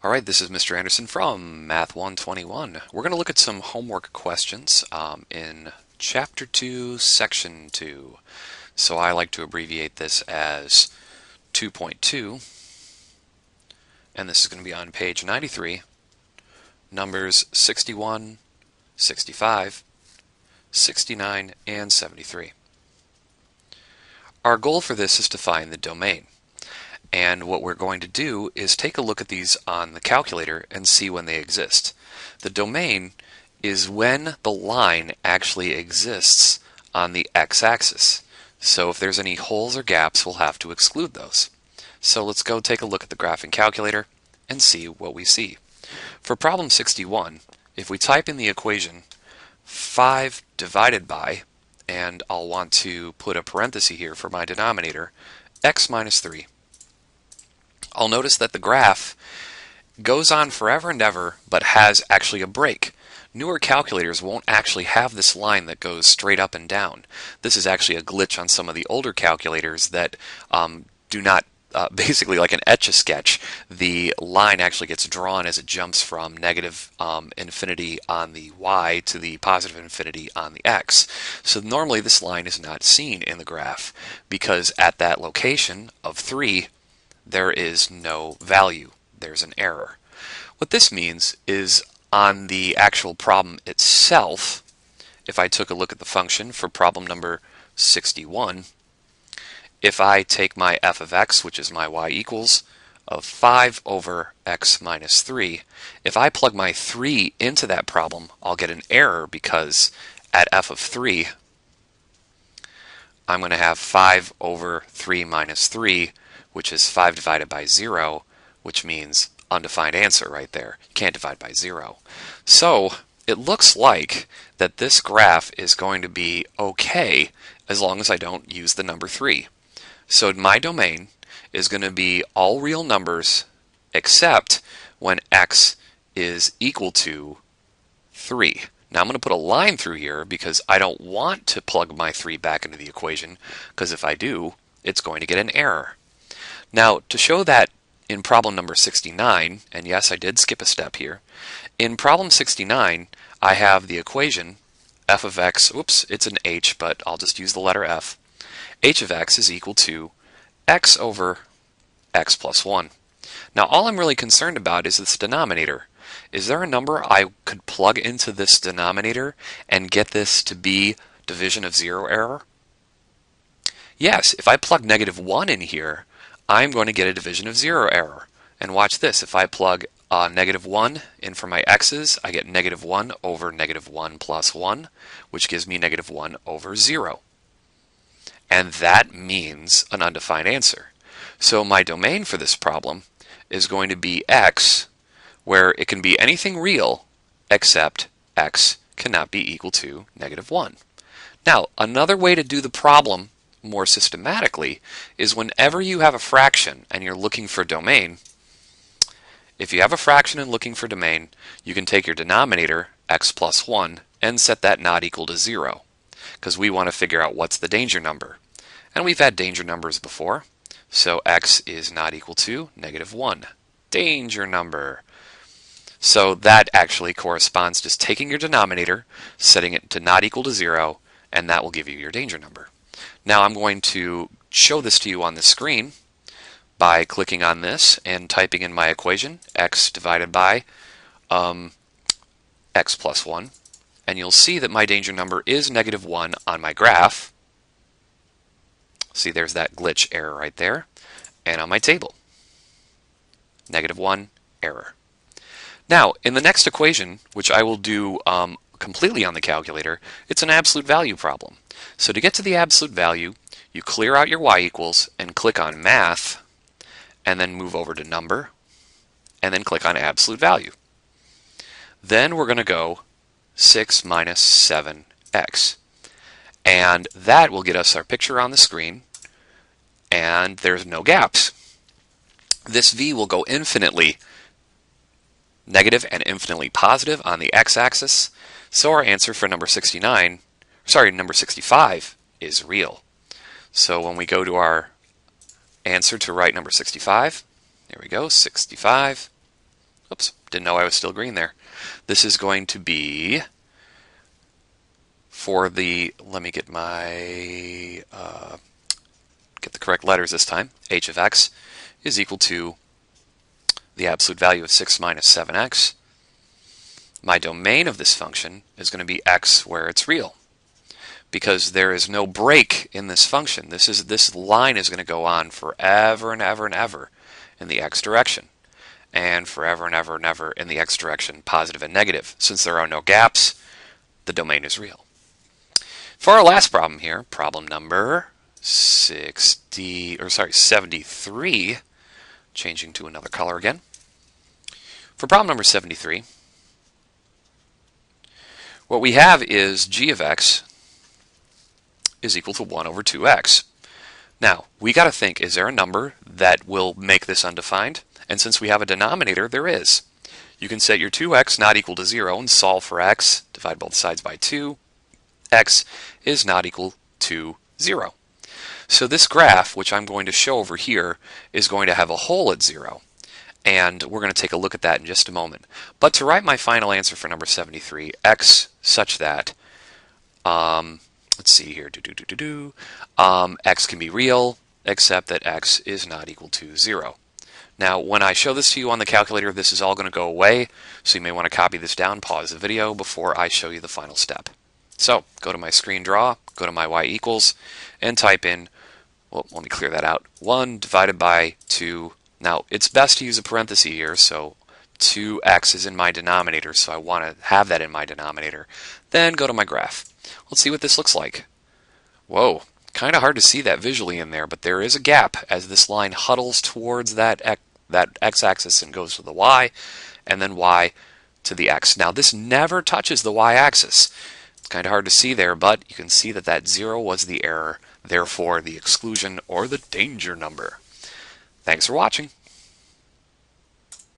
All right, this is Mr. Anderson from Math 121. We're going to look at some homework questions in Chapter 2, Section 2. So I like to abbreviate this as 2.2, and this is going to be on page 93, numbers 61, 65, 69, and 73. Our goal for this is to find the domain. And what we're going to do is take a look at these on the calculator and see when they exist. The domain is when the line actually exists on the x-axis. So if there's any holes or gaps, we'll have to exclude those. So let's go take a look at the graphing calculator and see what we see. For problem 61, if we type in the equation 5 divided by, and I'll want to put a parenthesis here for my denominator, x minus 3. I'll notice that the graph goes on forever and ever, but has actually a break. Newer calculators won't actually have this line that goes straight up and down. This is actually a glitch on some of the older calculators that do not, basically like an Etch-a-Sketch, the line actually gets drawn as it jumps from negative infinity on the y to the positive infinity on the x. So normally this line is not seen in the graph because at that location of 3, there is no value. There's an error. What this means is on the actual problem itself, if I took a look at the function for problem number 61, if I take my f of x, which is my y equals, of 5 over x minus 3, if I plug my 3 into that problem, I'll get an error because at f of 3, I'm going to have 5 over 3 minus 3, which is 5 divided by 0, which means undefined answer right there. You can't divide by 0. So it looks like that this graph is going to be okay as long as I don't use the number 3. So my domain is going to be all real numbers except when x is equal to 3. Now I'm going to put a line through here because I don't want to plug my 3 back into the equation, because if I do, it's going to get an error. Now, to show that in problem number 69, and yes, I did skip a step here, in problem 69, I have the equation f of x, oops, it's an h, but I'll just use the letter f. H of x is equal to x over x plus 1. Now, all I'm really concerned about is this denominator. Is there a number I could plug into this denominator and get this to be division of 0 error? Yes, if I plug -1 in here, I'm going to get a division of 0 error. And watch this, if I plug -1 in for my x's, I get -1 over -1 plus 1, which gives me -1 over 0. And that means an undefined answer. So my domain for this problem is going to be x, where it can be anything real except x cannot be equal to -1. Now, another way to do the problem more systematically is whenever you have a fraction and you're looking for domain, if you have a fraction and looking for domain, you can take your denominator, x plus 1, and set that not equal to 0, because we want to figure out what's the danger number. And we've had danger numbers before, so x is not equal to -1. Danger number. So that actually corresponds to taking your denominator, setting it to not equal to 0, and that will give you your danger number. Now I'm going to show this to you on the screen by clicking on this and typing in my equation, x divided by x plus 1, and you'll see that my danger number is -1 on my graph. See, there's that glitch error right there, and on my table, -1 error. Now, in the next equation, which I will do completely on the calculator, it's an absolute value problem. So to get to the absolute value, you clear out your y equals and click on math, and then move over to number, and then click on absolute value. Then we're going to go 6 minus 7x. And that will get us our picture on the screen, and there's no gaps. This v will go infinitely negative and infinitely positive on the x-axis, so our answer for number 65 is real. So when we go to our answer to write number 65, there we go, 65, Oops, didn't know I was still green there. This is going to be for the, let me get my, get the correct letters this time. H of x is equal to the absolute value of 6 minus 7x. My domain of this function is going to be x where it's real, because there is no break in this function. This line is going to go on forever and ever and ever in the x direction, and forever and ever and ever in the x direction, positive and negative. Since there are no gaps, the domain is real. For our last problem here, problem number 73, changing to another color again. For problem number 73, what we have is g of x is equal to 1 over 2x. Now, we got to think, is there a number that will make this undefined? And since we have a denominator, there is. You can set your 2x not equal to 0 and solve for x. Divide both sides by 2. X is not equal to 0. So this graph, which I'm going to show over here, is going to have a hole at 0. And we're going to take a look at that in just a moment. But to write my final answer for number 73, x such that, let's see here, x can be real, except that x is not equal to 0. Now, when I show this to you on the calculator, this is all going to go away, so you may want to copy this down, pause the video before I show you the final step. So, go to my screen draw, go to my y equals, and type in, well, let me clear that out, 1 divided by 2. Now, it's best to use a parenthesis here, so 2x is in my denominator, so I want to have that in my denominator. Then go to my graph. Let's see what this looks like. Whoa, kind of hard to see that visually in there, but there is a gap as this line huddles towards that x-axis and goes to the y, and then y to the x. Now, this never touches the y-axis. It's kind of hard to see there, but you can see that that 0 was the error, therefore the exclusion or the danger number. Thanks for watching.